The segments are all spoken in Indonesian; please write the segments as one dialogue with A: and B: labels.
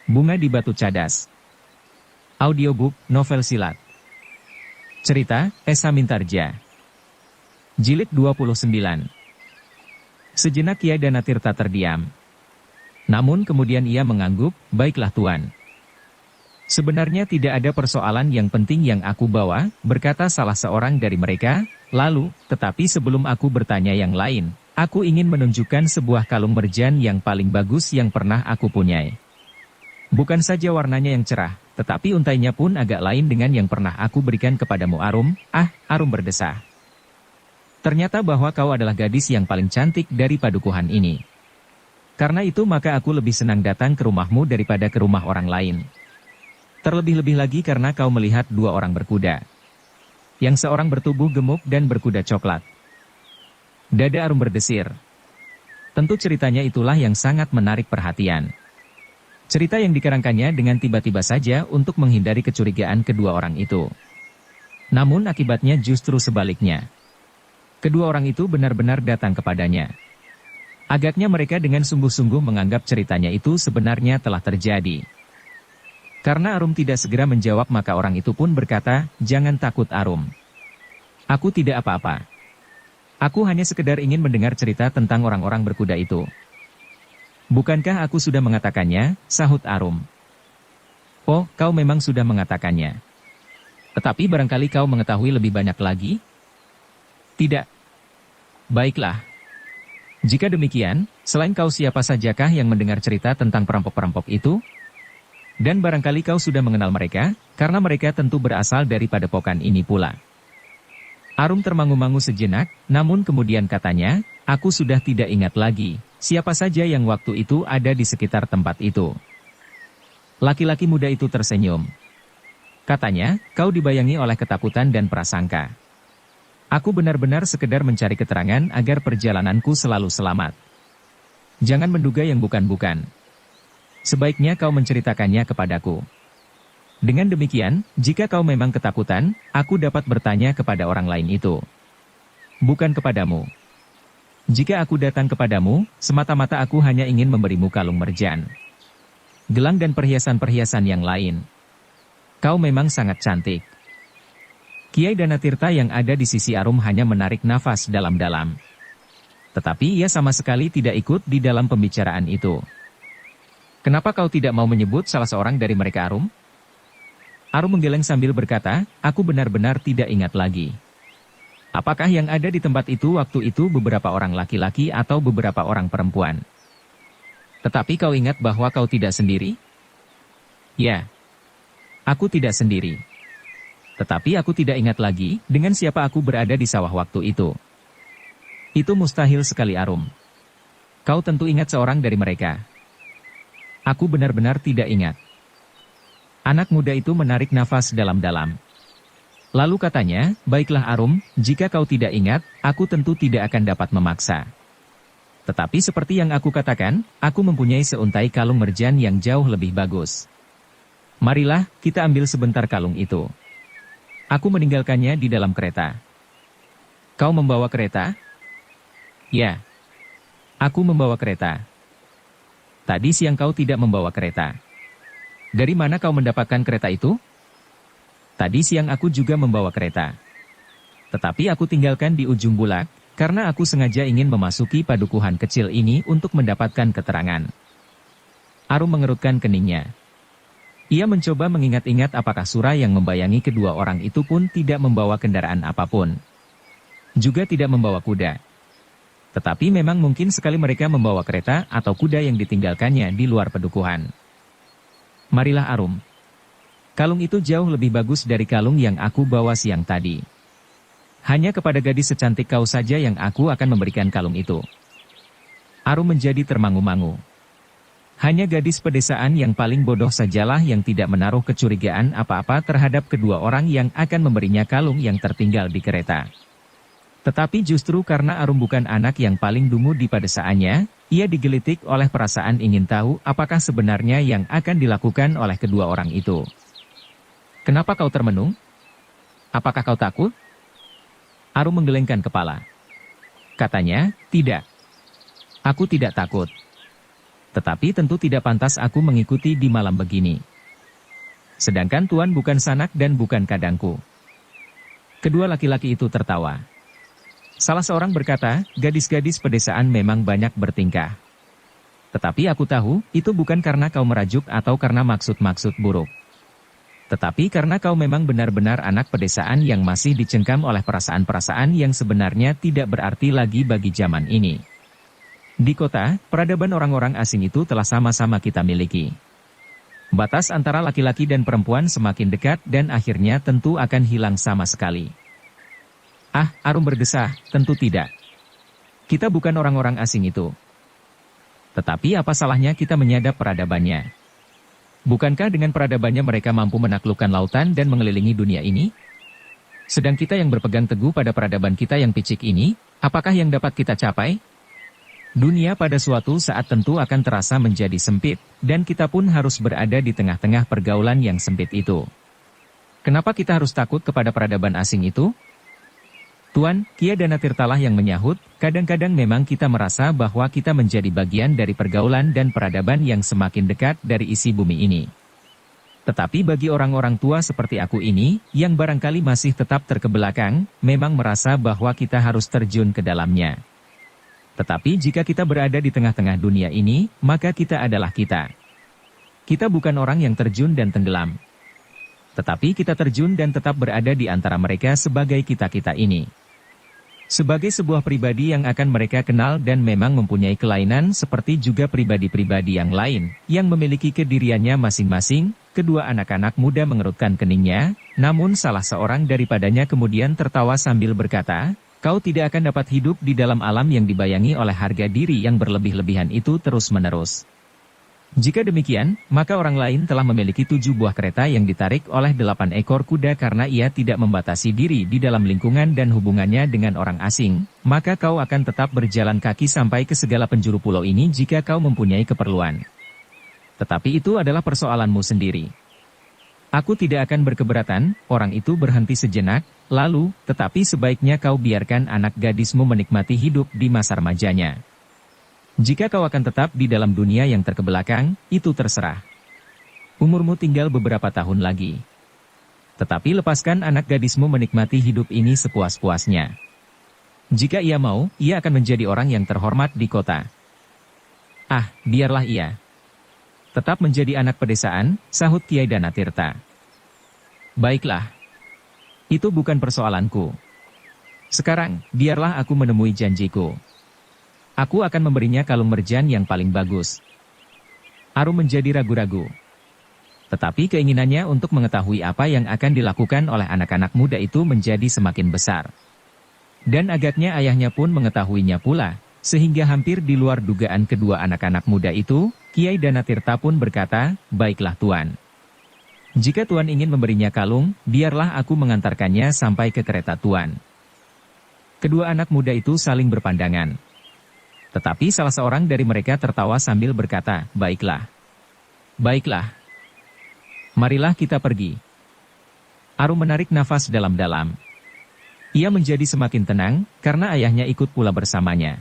A: Bunga di Batu Cadas. Audiobook, novel silat. Cerita, Esa Mintarja. Jilid 29. Sejenak Kiai Danatirta terdiam. Namun kemudian ia mengangguk, baiklah Tuan. Sebenarnya tidak ada persoalan yang penting yang aku bawa, berkata salah seorang dari mereka, lalu, tetapi sebelum aku bertanya yang lain, aku ingin menunjukkan sebuah kalung merjan yang paling bagus yang pernah aku punyai. Bukan saja warnanya yang cerah, tetapi untainya pun agak lain dengan yang pernah aku berikan kepadamu Arum. Ah, Arum berdesah. Ternyata bahwa kau adalah gadis yang paling cantik dari padukuhan ini. Karena itu maka aku lebih senang datang ke rumahmu daripada ke rumah orang lain. Terlebih-lebih lagi karena kau melihat dua orang berkuda. Yang seorang bertubuh gemuk dan berkuda coklat. Dada Arum berdesir. Tentu ceritanya itulah yang sangat menarik perhatian. Cerita yang dikarangkannya dengan tiba-tiba saja untuk menghindari kecurigaan kedua orang itu. Namun akibatnya justru sebaliknya. Kedua orang itu benar-benar datang kepadanya. Agaknya mereka dengan sungguh-sungguh menganggap ceritanya itu sebenarnya telah terjadi. Karena Arum tidak segera menjawab maka orang itu pun berkata, jangan takut Arum. Aku tidak apa-apa. Aku hanya sekedar ingin mendengar cerita tentang orang-orang berkuda itu. Bukankah aku sudah mengatakannya, sahut Arum. Oh, kau memang sudah mengatakannya. Tetapi barangkali kau mengetahui lebih banyak lagi? Tidak. Baiklah. Jika demikian, selain kau siapa sajakah yang mendengar cerita tentang perampok-perampok itu? Dan barangkali kau sudah mengenal mereka, karena mereka tentu berasal dari padepokan ini pula. Arum termangu-mangu sejenak, namun kemudian katanya, aku sudah tidak ingat lagi. Siapa saja yang waktu itu ada di sekitar tempat itu. Laki-laki muda itu tersenyum. Katanya, kau dibayangi oleh ketakutan dan prasangka. Aku benar-benar sekedar mencari keterangan agar perjalananku selalu selamat. Jangan menduga yang bukan-bukan. Sebaiknya kau menceritakannya kepadaku. Dengan demikian, jika kau memang ketakutan, aku dapat bertanya kepada orang lain itu. Bukan kepadamu. Jika aku datang kepadamu, semata-mata aku hanya ingin memberimu kalung merjan. Gelang dan perhiasan-perhiasan yang lain. Kau memang sangat cantik. Kiai Danatirta yang ada di sisi Arum hanya menarik nafas dalam-dalam. Tetapi ia sama sekali tidak ikut di dalam pembicaraan itu. Kenapa kau tidak mau menyebut salah seorang dari mereka Arum? Arum menggeleng sambil berkata, aku benar-benar tidak ingat lagi. Apakah yang ada di tempat itu waktu itu beberapa orang laki-laki atau beberapa orang perempuan? Tetapi kau ingat bahwa kau tidak sendiri? Ya. Aku tidak sendiri. Tetapi aku tidak ingat lagi, dengan siapa aku berada di sawah waktu itu. Itu mustahil sekali Arum. Kau tentu ingat seorang dari mereka. Aku benar-benar tidak ingat. Anak muda itu menarik nafas dalam-dalam. Lalu katanya, baiklah Arum, jika kau tidak ingat, aku tentu tidak akan dapat memaksa. Tetapi seperti yang aku katakan, aku mempunyai seuntai kalung merjan yang jauh lebih bagus. Marilah, kita ambil sebentar kalung itu. Aku meninggalkannya di dalam kereta. Kau membawa kereta? Ya. Aku membawa kereta. Tadi siang kau tidak membawa kereta. Dari mana kau mendapatkan kereta itu? Tadi siang aku juga membawa kereta. Tetapi aku tinggalkan di ujung bulak, karena aku sengaja ingin memasuki padukuhan kecil ini untuk mendapatkan keterangan. Arum mengerutkan keningnya. Ia mencoba mengingat-ingat apakah Sura yang membayangi kedua orang itu pun tidak membawa kendaraan apapun. Juga tidak membawa kuda. Tetapi memang mungkin sekali mereka membawa kereta atau kuda yang ditinggalkannya di luar padukuhan. Marilah Arum. Kalung itu jauh lebih bagus dari kalung yang aku bawa siang tadi. Hanya kepada gadis secantik kau saja yang aku akan memberikan kalung itu. Arum menjadi termangu-mangu. Hanya gadis pedesaan yang paling bodoh sajalah yang tidak menaruh kecurigaan apa-apa terhadap kedua orang yang akan memberinya kalung yang tertinggal di kereta. Tetapi justru karena Arum bukan anak yang paling dungu di pedesaannya, ia digelitik oleh perasaan ingin tahu apakah sebenarnya yang akan dilakukan oleh kedua orang itu. Kenapa kau termenung? Apakah kau takut? Arum menggelengkan kepala. Katanya, tidak. Aku tidak takut. Tetapi tentu tidak pantas aku mengikuti di malam begini. Sedangkan Tuan bukan sanak dan bukan kadangku. Kedua laki-laki itu tertawa. Salah seorang berkata, gadis-gadis pedesaan memang banyak bertingkah. Tetapi aku tahu, itu bukan karena kau merajuk atau karena maksud-maksud buruk. Tetapi karena kau memang benar-benar anak pedesaan yang masih dicengkam oleh perasaan-perasaan yang sebenarnya tidak berarti lagi bagi zaman ini. Di kota, peradaban orang-orang asing itu telah sama-sama kita miliki. Batas antara laki-laki dan perempuan semakin dekat dan akhirnya tentu akan hilang sama sekali. Ah, Arum berdesah, tentu tidak. Kita bukan orang-orang asing itu. Tetapi apa salahnya kita menyadap peradabannya? Bukankah dengan peradabannya mereka mampu menaklukkan lautan dan mengelilingi dunia ini? Sedang kita yang berpegang teguh pada peradaban kita yang picik ini, apakah yang dapat kita capai? Dunia pada suatu saat tentu akan terasa menjadi sempit, dan kita pun harus berada di tengah-tengah pergaulan yang sempit itu. Kenapa kita harus takut kepada peradaban asing itu? Tuan, Kia Danatirtalah yang menyahut, kadang-kadang memang kita merasa bahwa kita menjadi bagian dari pergaulan dan peradaban yang semakin dekat dari isi bumi ini. Tetapi bagi orang-orang tua seperti aku ini, yang barangkali masih tetap terkebelakang, memang merasa bahwa kita harus terjun ke dalamnya. Tetapi jika kita berada di tengah-tengah dunia ini, maka kita adalah kita. Kita bukan orang yang terjun dan tenggelam. Tetapi kita terjun dan tetap berada di antara mereka sebagai kita-kita ini. Sebagai sebuah pribadi yang akan mereka kenal dan memang mempunyai kelainan seperti juga pribadi-pribadi yang lain, yang memiliki kediriannya masing-masing, kedua anak-anak muda mengerutkan keningnya, namun salah seorang daripadanya kemudian tertawa sambil berkata, "Kau tidak akan dapat hidup di dalam alam yang dibayangi oleh harga diri yang berlebih-lebihan itu terus-menerus." Jika demikian, maka orang lain telah memiliki 7 buah kereta yang ditarik oleh 8 ekor kuda karena ia tidak membatasi diri di dalam lingkungan dan hubungannya dengan orang asing, maka kau akan tetap berjalan kaki sampai ke segala penjuru pulau ini jika kau mempunyai keperluan. Tetapi itu adalah persoalanmu sendiri. Aku tidak akan berkeberatan, orang itu berhenti sejenak, lalu, tetapi sebaiknya kau biarkan anak gadismu menikmati hidup di masa remajanya. Jika kau akan tetap di dalam dunia yang terkebelakang, itu terserah. Umurmu tinggal beberapa tahun lagi. Tetapi lepaskan anak gadismu menikmati hidup ini sepuas-puasnya. Jika ia mau, ia akan menjadi orang yang terhormat di kota. Ah, biarlah ia. Tetap menjadi anak pedesaan, sahut Kiai Danatirta. Baiklah. Itu bukan persoalanku. Sekarang, biarlah aku menemui janjiku. Aku akan memberinya kalung merjan yang paling bagus. Arum menjadi ragu-ragu. Tetapi keinginannya untuk mengetahui apa yang akan dilakukan oleh anak-anak muda itu menjadi semakin besar. Dan agaknya ayahnya pun mengetahuinya pula, sehingga hampir di luar dugaan kedua anak-anak muda itu, Kiai Danatirta pun berkata, "Baiklah Tuan. Jika Tuan ingin memberinya kalung, biarlah aku mengantarkannya sampai ke kereta Tuan." Kedua anak muda itu saling berpandangan. Tetapi salah seorang dari mereka tertawa sambil berkata, "Baiklah. Baiklah. Marilah kita pergi." Arum menarik nafas dalam-dalam. Ia menjadi semakin tenang, karena ayahnya ikut pula bersamanya.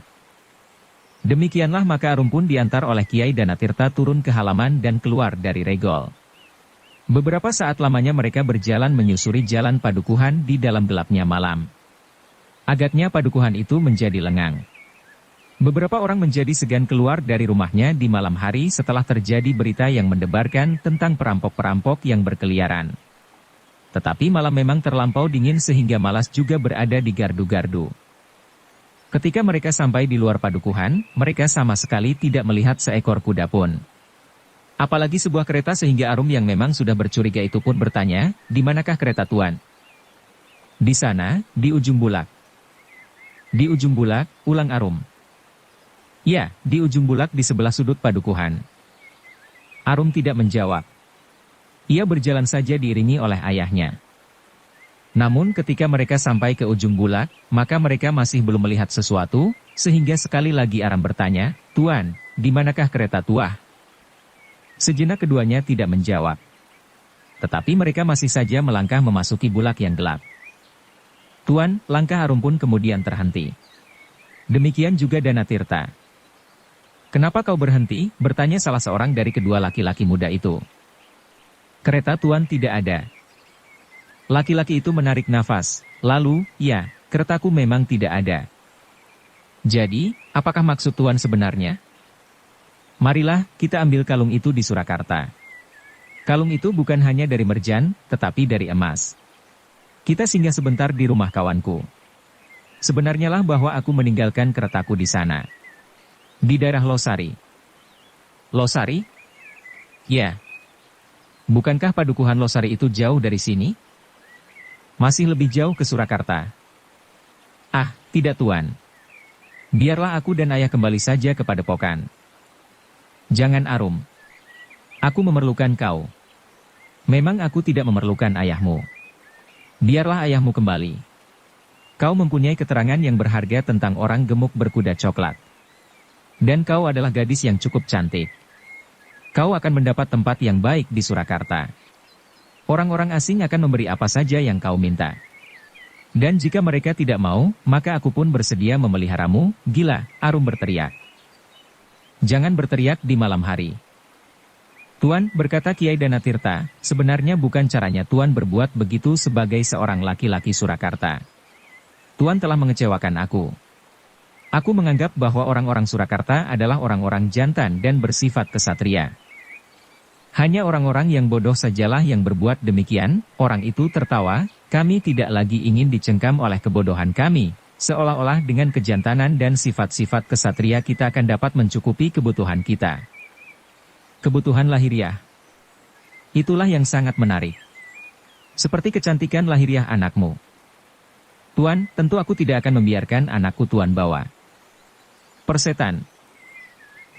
A: Demikianlah maka Arum pun diantar oleh Kiai Danatirta turun ke halaman dan keluar dari regol. Beberapa saat lamanya mereka berjalan menyusuri jalan padukuhan di dalam gelapnya malam. Agaknya padukuhan itu menjadi lengang. Beberapa orang menjadi segan keluar dari rumahnya di malam hari setelah terjadi berita yang mendebarkan tentang perampok-perampok yang berkeliaran. Tetapi malam memang terlampau dingin sehingga malas juga berada di gardu-gardu. Ketika mereka sampai di luar padukuhan, mereka sama sekali tidak melihat seekor kuda pun. Apalagi sebuah kereta sehingga Arum yang memang sudah bercuriga itu pun bertanya, "Di manakah kereta Tuan?" "Di sana, di ujung bulak." "Di ujung bulak?" ulang Arum. "Ya, di ujung bulak di sebelah sudut padukuhan." Arum tidak menjawab. Ia berjalan saja diiringi oleh ayahnya. Namun ketika mereka sampai ke ujung bulak, maka mereka masih belum melihat sesuatu, sehingga sekali lagi Arum bertanya, "Tuan, di manakah kereta Tuah?" Sejenak keduanya tidak menjawab. Tetapi mereka masih saja melangkah memasuki bulak yang gelap. "Tuan," langkah Arum pun kemudian terhenti. Demikian juga Danatirta. "Kenapa kau berhenti?" bertanya salah seorang dari kedua laki-laki muda itu. "Kereta Tuan tidak ada." Laki-laki itu menarik nafas, lalu, "Ya, keretaku memang tidak ada." "Jadi, apakah maksud Tuan sebenarnya?" "Marilah, kita ambil kalung itu di Surakarta. Kalung itu bukan hanya dari merjan, tetapi dari emas. Kita singgah sebentar di rumah kawanku. Sebenarnya lah bahwa aku meninggalkan keretaku di sana. Di daerah Losari." "Losari?" "Ya. Bukankah padukuhan Losari itu jauh dari sini?" "Masih lebih jauh ke Surakarta." "Ah, tidak Tuan. Biarlah aku dan ayah kembali saja ke Padepokan." "Jangan Arum. Aku memerlukan kau." "Memang aku tidak memerlukan ayahmu. Biarlah ayahmu kembali. Kau mempunyai keterangan yang berharga tentang orang gemuk berkuda coklat. Dan kau adalah gadis yang cukup cantik. Kau akan mendapat tempat yang baik di Surakarta. Orang-orang asing akan memberi apa saja yang kau minta. Dan jika mereka tidak mau, maka aku pun bersedia memeliharamu." "Gila," Arum berteriak. "Jangan berteriak di malam hari." "Tuan," berkata Kiai Danatirta, "sebenarnya bukan caranya Tuan berbuat begitu sebagai seorang laki-laki Surakarta. Tuan telah mengecewakan aku. Aku menganggap bahwa orang-orang Surakarta adalah orang-orang jantan dan bersifat kesatria. Hanya orang-orang yang bodoh sajalah yang berbuat demikian." Orang itu tertawa, "Kami tidak lagi ingin dicengkam oleh kebodohan kami, seolah-olah dengan kejantanan dan sifat-sifat kesatria kita akan dapat mencukupi kebutuhan kita. Kebutuhan lahiriah. Itulah yang sangat menarik. Seperti kecantikan lahiriah anakmu. Tuan, tentu aku tidak akan membiarkan anakku Tuan bawa." "Persetan.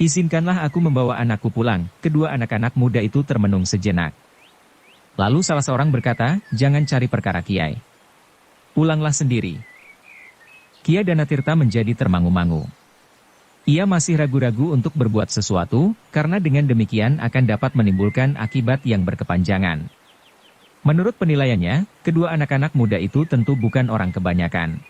A: Izinkanlah aku membawa anakku pulang." Kedua anak-anak muda itu termenung sejenak. Lalu salah seorang berkata, "Jangan cari perkara Kiai. Pulanglah sendiri." Kiai Danatirta menjadi termangu-mangu. Ia masih ragu-ragu untuk berbuat sesuatu, karena dengan demikian akan dapat menimbulkan akibat yang berkepanjangan. Menurut penilaiannya, kedua anak-anak muda itu tentu bukan orang kebanyakan.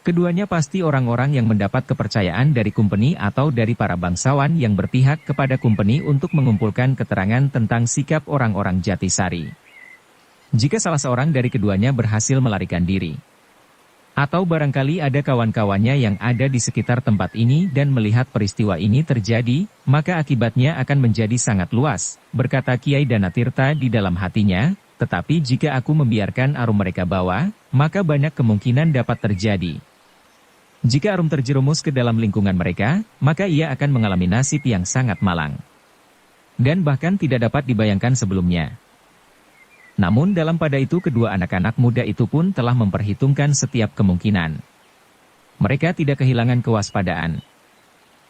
A: Keduanya pasti orang-orang yang mendapat kepercayaan dari kumpeni atau dari para bangsawan yang berpihak kepada kumpeni untuk mengumpulkan keterangan tentang sikap orang-orang Jatisari. Jika salah seorang dari keduanya berhasil melarikan diri, atau barangkali ada kawan-kawannya yang ada di sekitar tempat ini dan melihat peristiwa ini terjadi, maka akibatnya akan menjadi sangat luas, berkata Kiai Danatirta di dalam hatinya, tetapi jika aku membiarkan Arum mereka bawa, maka banyak kemungkinan dapat terjadi. Jika Arum terjerumus ke dalam lingkungan mereka, maka ia akan mengalami nasib yang sangat malang. Dan bahkan tidak dapat dibayangkan sebelumnya. Namun dalam pada itu kedua anak-anak muda itu pun telah memperhitungkan setiap kemungkinan. Mereka tidak kehilangan kewaspadaan.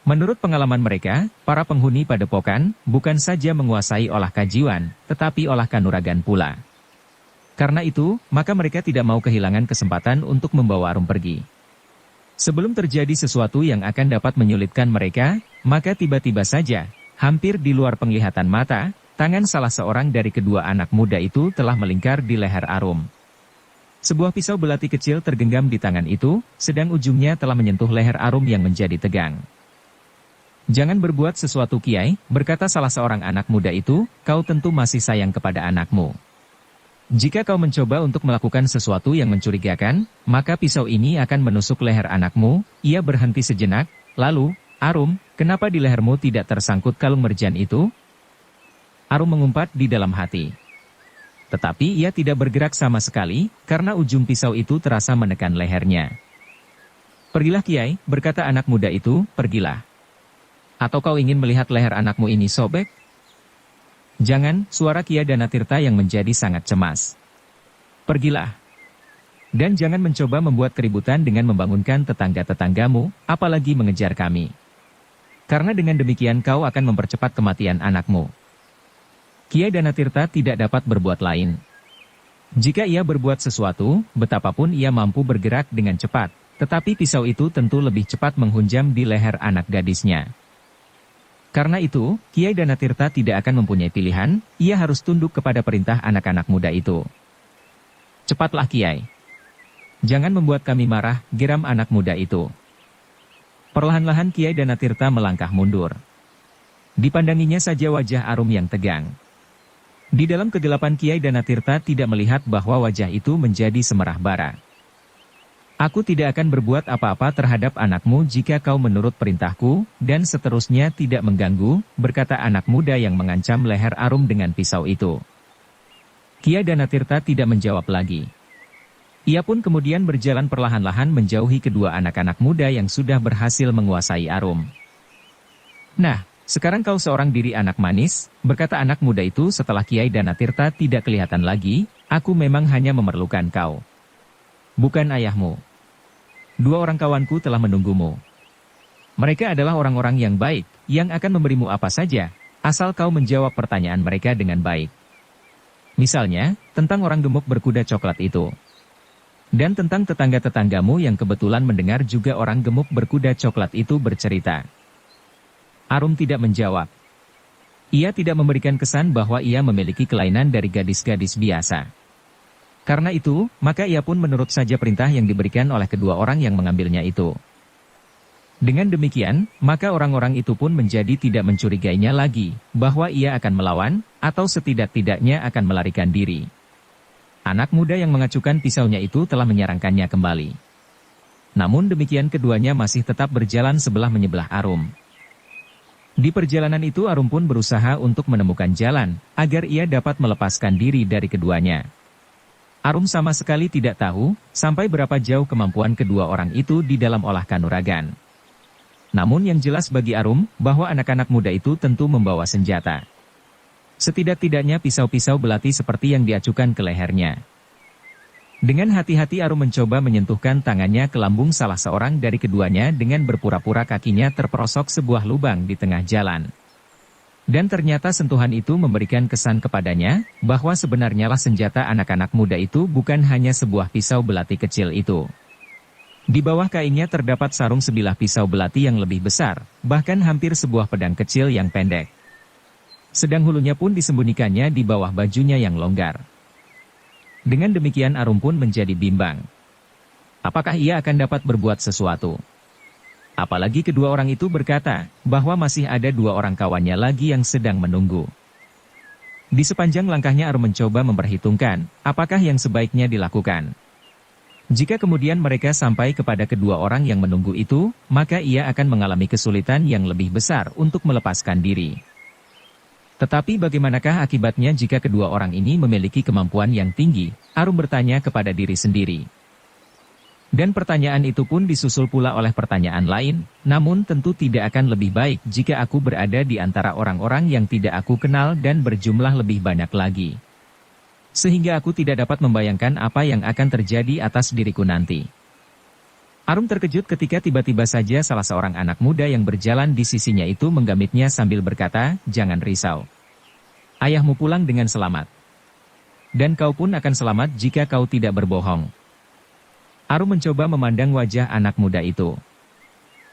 A: Menurut pengalaman mereka, para penghuni Padepokan bukan saja menguasai olah kajiwan, tetapi olah kanuragan pula. Karena itu, maka mereka tidak mau kehilangan kesempatan untuk membawa Arum pergi. Sebelum terjadi sesuatu yang akan dapat menyulitkan mereka, maka tiba-tiba saja, hampir di luar penglihatan mata, tangan salah seorang dari kedua anak muda itu telah melingkar di leher Arum. Sebuah pisau belati kecil tergenggam di tangan itu, sedang ujungnya telah menyentuh leher Arum yang menjadi tegang. "Jangan berbuat sesuatu Kiai," berkata salah seorang anak muda itu, "kau tentu masih sayang kepada anakmu. Jika kau mencoba untuk melakukan sesuatu yang mencurigakan, maka pisau ini akan menusuk leher anakmu." Ia berhenti sejenak, lalu, "Arum, kenapa di lehermu tidak tersangkut kalung merjan itu?" Arum mengumpat di dalam hati. Tetapi ia tidak bergerak sama sekali, karena ujung pisau itu terasa menekan lehernya. "Pergilah Kiai," berkata anak muda itu, "pergilah. Atau kau ingin melihat leher anakmu ini sobek?" "Jangan," suara Kiai Danatirta yang menjadi sangat cemas. "Pergilah. Dan jangan mencoba membuat keributan dengan membangunkan tetangga-tetanggamu, apalagi mengejar kami. Karena dengan demikian kau akan mempercepat kematian anakmu." Kiai Danatirta tidak dapat berbuat lain. Jika ia berbuat sesuatu, betapapun ia mampu bergerak dengan cepat, tetapi pisau itu tentu lebih cepat menghunjam di leher anak gadisnya. Karena itu, Kiai Danatirta tidak akan mempunyai pilihan, ia harus tunduk kepada perintah anak-anak muda itu. "Cepatlah Kiai. Jangan membuat kami marah," geram anak muda itu. Perlahan-lahan Kiai Danatirta melangkah mundur. Dipandanginya saja wajah Arum yang tegang. Di dalam kegelapan Kiai Danatirta tidak melihat bahwa wajah itu menjadi semerah bara. Aku tidak akan berbuat apa-apa terhadap anakmu jika kau menurut perintahku, dan seterusnya tidak mengganggu, berkata anak muda yang mengancam leher Arum dengan pisau itu. Kiai Danatirta tidak menjawab lagi. Ia pun kemudian berjalan perlahan-lahan menjauhi kedua anak-anak muda yang sudah berhasil menguasai Arum. Nah, sekarang kau seorang diri anak manis, berkata anak muda itu setelah Kiai Danatirta tidak kelihatan lagi, aku memang hanya memerlukan kau. Bukan ayahmu. 2 orang kawanku telah menunggumu. Mereka adalah orang-orang yang baik, yang akan memberimu apa saja, asal kau menjawab pertanyaan mereka dengan baik. Misalnya, tentang orang gemuk berkuda coklat itu. Dan tentang tetangga-tetanggamu yang kebetulan mendengar juga orang gemuk berkuda coklat itu bercerita. Arum tidak menjawab. Ia tidak memberikan kesan bahwa ia memiliki kelainan dari gadis-gadis biasa. Karena itu, maka ia pun menurut saja perintah yang diberikan oleh kedua orang yang mengambilnya itu. Dengan demikian, maka orang-orang itu pun menjadi tidak mencurigainya lagi, bahwa ia akan melawan, atau setidak-tidaknya akan melarikan diri. Anak muda yang mengacukan pisaunya itu telah menyerangkannya kembali. Namun demikian keduanya masih tetap berjalan sebelah menyebelah Arum. Di perjalanan itu Arum pun berusaha untuk menemukan jalan, agar ia dapat melepaskan diri dari keduanya. Arum sama sekali tidak tahu, sampai berapa jauh kemampuan kedua orang itu di dalam olah kanuragan. Namun yang jelas bagi Arum, bahwa anak-anak muda itu tentu membawa senjata. Setidak-tidaknya pisau-pisau belati seperti yang diacukan ke lehernya. Dengan hati-hati Arum mencoba menyentuhkan tangannya ke lambung salah seorang dari keduanya dengan berpura-pura kakinya terperosok sebuah lubang di tengah jalan. Dan ternyata sentuhan itu memberikan kesan kepadanya, bahwa sebenarnya lah senjata anak-anak muda itu bukan hanya sebuah pisau belati kecil itu. Di bawah kainnya terdapat sarung sebilah pisau belati yang lebih besar, bahkan hampir sebuah pedang kecil yang pendek. Sedang hulunya pun disembunyikannya di bawah bajunya yang longgar. Dengan demikian Arum pun menjadi bimbang. Apakah ia akan dapat berbuat sesuatu? Apalagi kedua orang itu berkata, bahwa masih ada 2 orang kawannya lagi yang sedang menunggu. Di sepanjang langkahnya Arum mencoba memperhitungkan, apakah yang sebaiknya dilakukan. Jika kemudian mereka sampai kepada kedua orang yang menunggu itu, maka ia akan mengalami kesulitan yang lebih besar untuk melepaskan diri. Tetapi bagaimanakah akibatnya jika kedua orang ini memiliki kemampuan yang tinggi? Arum bertanya kepada diri sendiri. Dan pertanyaan itu pun disusul pula oleh pertanyaan lain, namun tentu tidak akan lebih baik jika aku berada di antara orang-orang yang tidak aku kenal dan berjumlah lebih banyak lagi. Sehingga aku tidak dapat membayangkan apa yang akan terjadi atas diriku nanti. Arum terkejut ketika tiba-tiba saja salah seorang anak muda yang berjalan di sisinya itu menggamitnya sambil berkata, jangan risau. Ayahmu pulang dengan selamat. Dan kau pun akan selamat jika kau tidak berbohong. Arum mencoba memandang wajah anak muda itu.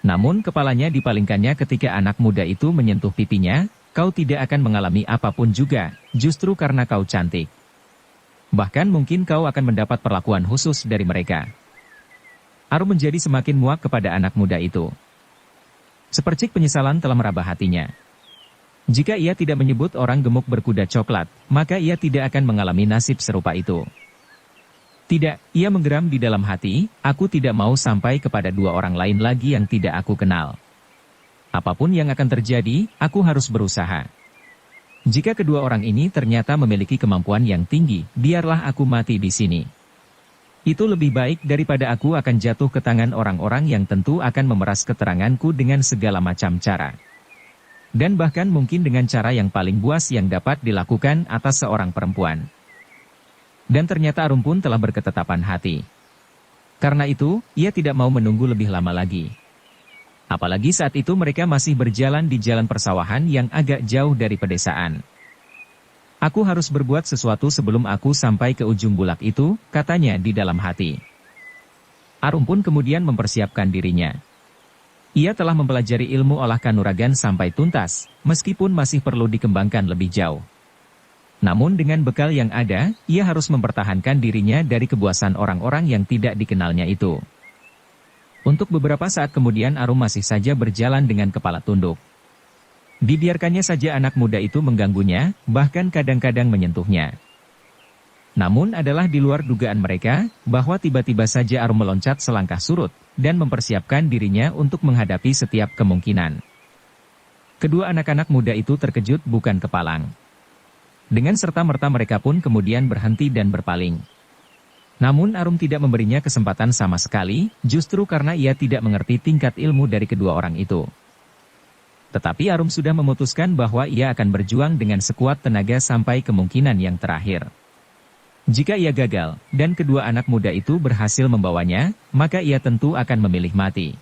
A: Namun kepalanya dipalingkannya ketika anak muda itu menyentuh pipinya, kau tidak akan mengalami apapun juga, justru karena kau cantik. Bahkan mungkin kau akan mendapat perlakuan khusus dari mereka. Arum menjadi semakin muak kepada anak muda itu. Sepercik penyesalan telah meraba hatinya. Jika ia tidak menyebut orang gemuk berkuda coklat, maka ia tidak akan mengalami nasib serupa itu. Tidak, ia menggeram di dalam hati, aku tidak mau sampai kepada 2 orang lain lagi yang tidak aku kenal. Apapun yang akan terjadi, aku harus berusaha. Jika kedua orang ini ternyata memiliki kemampuan yang tinggi, biarlah aku mati di sini. Itu lebih baik daripada aku akan jatuh ke tangan orang-orang yang tentu akan memeras keteranganku dengan segala macam cara. Dan bahkan mungkin dengan cara yang paling buas yang dapat dilakukan atas seorang perempuan. Dan ternyata Arum pun telah berketetapan hati. Karena itu, ia tidak mau menunggu lebih lama lagi. Apalagi saat itu mereka masih berjalan di jalan persawahan yang agak jauh dari pedesaan. Aku harus berbuat sesuatu sebelum aku sampai ke ujung bulak itu, katanya di dalam hati. Arum pun kemudian mempersiapkan dirinya. Ia telah mempelajari ilmu olah kanuragan sampai tuntas, meskipun masih perlu dikembangkan lebih jauh. Namun dengan bekal yang ada, ia harus mempertahankan dirinya dari kebuasan orang-orang yang tidak dikenalnya itu. Untuk beberapa saat kemudian Arum masih saja berjalan dengan kepala tunduk. Dibiarkannya saja anak muda itu mengganggunya, bahkan kadang-kadang menyentuhnya. Namun adalah di luar dugaan mereka, bahwa tiba-tiba saja Arum meloncat selangkah surut, dan mempersiapkan dirinya untuk menghadapi setiap kemungkinan. Kedua anak-anak muda itu terkejut bukan kepalang. Dengan serta-merta mereka pun kemudian berhenti dan berpaling. Namun Arum tidak memberinya kesempatan sama sekali, justru karena ia tidak mengerti tingkat ilmu dari kedua orang itu. Tetapi Arum sudah memutuskan bahwa ia akan berjuang dengan sekuat tenaga sampai kemungkinan yang terakhir. Jika ia gagal, dan kedua anak muda itu berhasil membawanya, maka ia tentu akan memilih mati.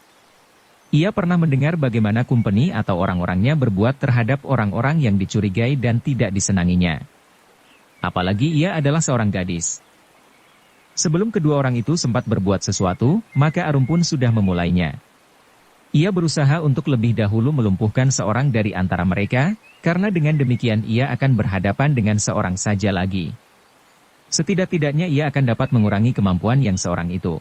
A: Ia pernah mendengar bagaimana Company atau orang-orangnya berbuat terhadap orang-orang yang dicurigai dan tidak disenanginya. Apalagi ia adalah seorang gadis. Sebelum kedua orang itu sempat berbuat sesuatu, maka Arum pun sudah memulainya. Ia berusaha untuk lebih dahulu melumpuhkan seorang dari antara mereka, karena dengan demikian ia akan berhadapan dengan seorang saja lagi. Setidak-tidaknya ia akan dapat mengurangi kemampuan yang seorang itu.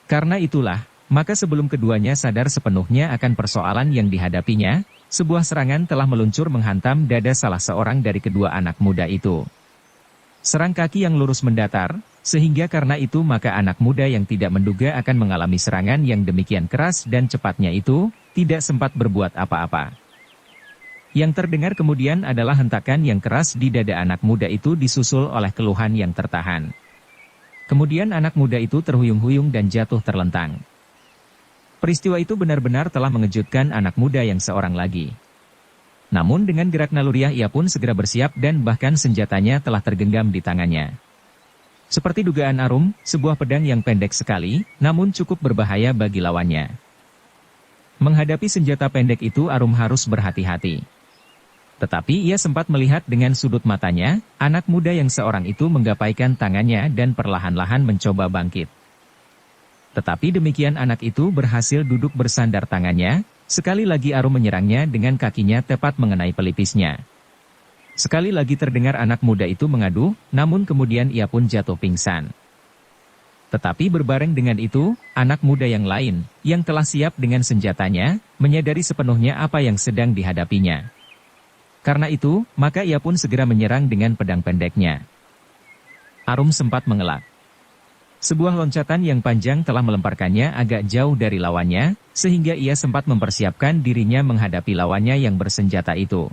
A: Karena itulah, maka sebelum keduanya sadar sepenuhnya akan persoalan yang dihadapinya, sebuah serangan telah meluncur menghantam dada salah seorang dari kedua anak muda itu. Serang kaki yang lurus mendatar, sehingga karena itu maka anak muda yang tidak menduga akan mengalami serangan yang demikian keras dan cepatnya itu, tidak sempat berbuat apa-apa. Yang terdengar kemudian adalah hentakan yang keras di dada anak muda itu disusul oleh keluhan yang tertahan. Kemudian anak muda itu terhuyung-huyung dan jatuh terlentang. Peristiwa itu benar-benar telah mengejutkan anak muda yang seorang lagi. Namun dengan gerak naluriah ia pun segera bersiap dan bahkan senjatanya telah tergenggam di tangannya. Seperti dugaan Arum, sebuah pedang yang pendek sekali, namun cukup berbahaya bagi lawannya. Menghadapi senjata pendek itu Arum harus berhati-hati. Tetapi ia sempat melihat dengan sudut matanya, anak muda yang seorang itu menggapaikan tangannya dan perlahan-lahan mencoba bangkit. Tetapi demikian anak itu berhasil duduk bersandar tangannya, sekali lagi Arum menyerangnya dengan kakinya tepat mengenai pelipisnya. Sekali lagi terdengar anak muda itu mengaduh, namun kemudian ia pun jatuh pingsan. Tetapi berbareng dengan itu, anak muda yang lain, yang telah siap dengan senjatanya, menyadari sepenuhnya apa yang sedang dihadapinya. Karena itu, maka ia pun segera menyerang dengan pedang pendeknya. Arum sempat mengelak. Sebuah loncatan yang panjang telah melemparkannya agak jauh dari lawannya, sehingga ia sempat mempersiapkan dirinya menghadapi lawannya yang bersenjata itu.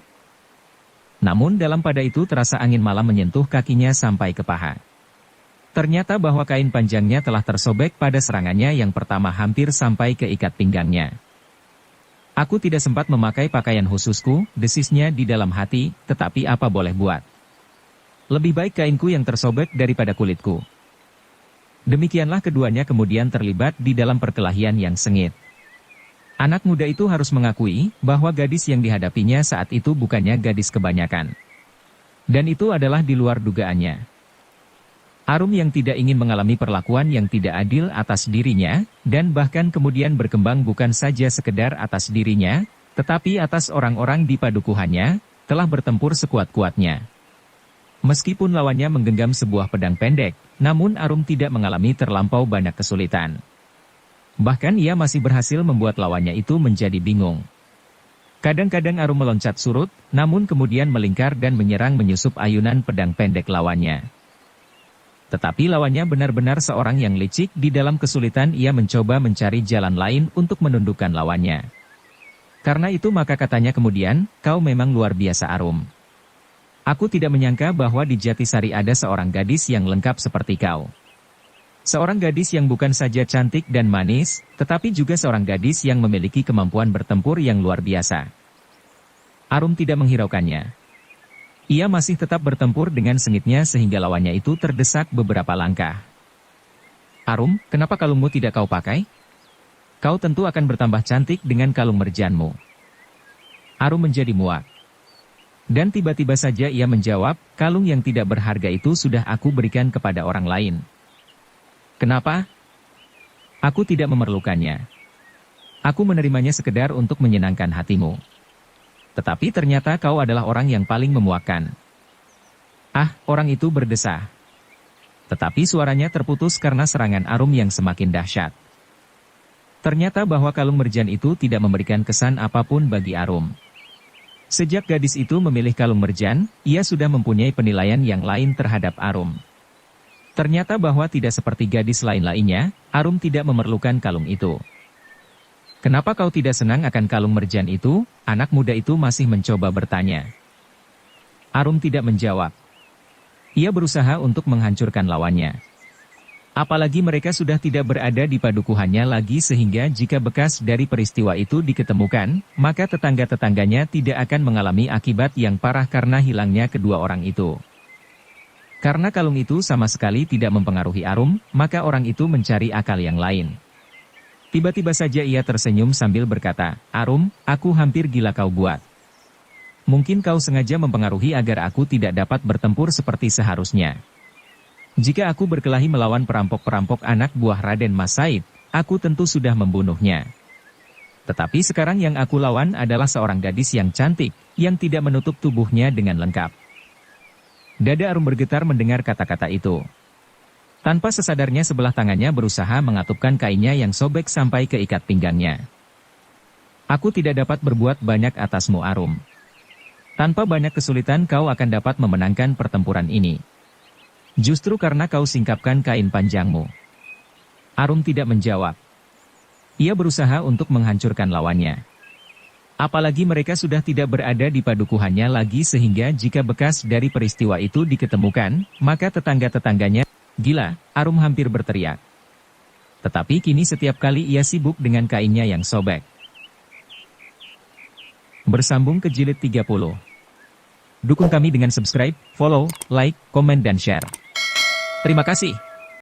A: Namun dalam pada itu terasa angin malam menyentuh kakinya sampai ke paha. Ternyata bahwa kain panjangnya telah tersobek pada serangannya yang pertama hampir sampai ke ikat pinggangnya. Aku tidak sempat memakai pakaian khususku, desisnya di dalam hati, tetapi apa boleh buat. Lebih baik kainku yang tersobek daripada kulitku. Demikianlah keduanya kemudian terlibat di dalam perkelahian yang sengit. Anak muda itu harus mengakui bahwa gadis yang dihadapinya saat itu bukannya gadis kebanyakan. Dan itu adalah di luar dugaannya. Arum yang tidak ingin mengalami perlakuan yang tidak adil atas dirinya, dan bahkan kemudian berkembang bukan saja sekedar atas dirinya, tetapi atas orang-orang di padukuhannya, telah bertempur sekuat-kuatnya. Meskipun lawannya menggenggam sebuah pedang pendek, namun Arum tidak mengalami terlampau banyak kesulitan. Bahkan ia masih berhasil membuat lawannya itu menjadi bingung. Kadang-kadang Arum meloncat surut, namun kemudian melingkar dan menyerang menyusup ayunan pedang pendek lawannya. Tetapi lawannya benar-benar seorang yang licik, di dalam kesulitan ia mencoba mencari jalan lain untuk menundukkan lawannya. Karena itu maka katanya kemudian, kau memang luar biasa Arum. Aku tidak menyangka bahwa di Jatisari ada seorang gadis yang lengkap seperti kau. Seorang gadis yang bukan saja cantik dan manis, tetapi juga seorang gadis yang memiliki kemampuan bertempur yang luar biasa. Arum tidak menghiraukannya. Ia masih tetap bertempur dengan sengitnya sehingga lawannya itu terdesak beberapa langkah. Arum, kenapa kalungmu tidak kau pakai? Kau tentu akan bertambah cantik dengan kalung merjanmu. Arum menjadi muak. Dan tiba-tiba saja ia menjawab, kalung yang tidak berharga itu sudah aku berikan kepada orang lain. Kenapa? Aku tidak memerlukannya. Aku menerimanya sekedar untuk menyenangkan hatimu. Tetapi ternyata kau adalah orang yang paling memuakkan. Ah, orang itu berdesah. Tetapi suaranya terputus karena serangan Arum yang semakin dahsyat. Ternyata bahwa kalung merjan itu tidak memberikan kesan apapun bagi Arum. Sejak gadis itu memilih kalung merjan, ia sudah mempunyai penilaian yang lain terhadap Arum. Ternyata bahwa tidak seperti gadis lain-lainnya, Arum tidak memerlukan kalung itu. "Kenapa kau tidak senang akan kalung merjan itu?" anak muda itu masih mencoba bertanya. Arum tidak menjawab. Ia berusaha untuk menghancurkan lawannya. Apalagi mereka sudah tidak berada di padukuhannya lagi sehingga jika bekas dari peristiwa itu diketemukan, maka tetangga-tetangganya tidak akan mengalami akibat yang parah karena hilangnya kedua orang itu. Karena kalung itu sama sekali tidak mempengaruhi Arum, maka orang itu mencari akal yang lain. Tiba-tiba saja ia tersenyum sambil berkata, "Arum, aku hampir gila kau buat. Mungkin kau sengaja mempengaruhi agar aku tidak dapat bertempur seperti seharusnya. Jika aku berkelahi melawan perampok-perampok anak buah Raden Mas Said, aku tentu sudah membunuhnya. Tetapi sekarang yang aku lawan adalah seorang gadis yang cantik, yang tidak menutup tubuhnya dengan lengkap." Dada Arum bergetar mendengar kata-kata itu. Tanpa sesadarnya sebelah tangannya berusaha mengatupkan kainnya yang sobek sampai ke ikat pinggangnya. "Aku tidak dapat berbuat banyak atasmu, Arum. Tanpa banyak kesulitan kau akan dapat memenangkan pertempuran ini. Justru karena kau singkapkan kain panjangmu." Arum tidak menjawab. Ia berusaha untuk menghancurkan lawannya. Apalagi mereka sudah tidak berada di padukuhannya lagi sehingga jika bekas dari peristiwa itu diketemukan, maka tetangga-tetangganya, "Gila!" Arum hampir berteriak. Tetapi kini setiap kali ia sibuk dengan kainnya yang sobek. Bersambung ke jilid 30. Dukung kami dengan subscribe, follow, like, komen dan share. Terima kasih.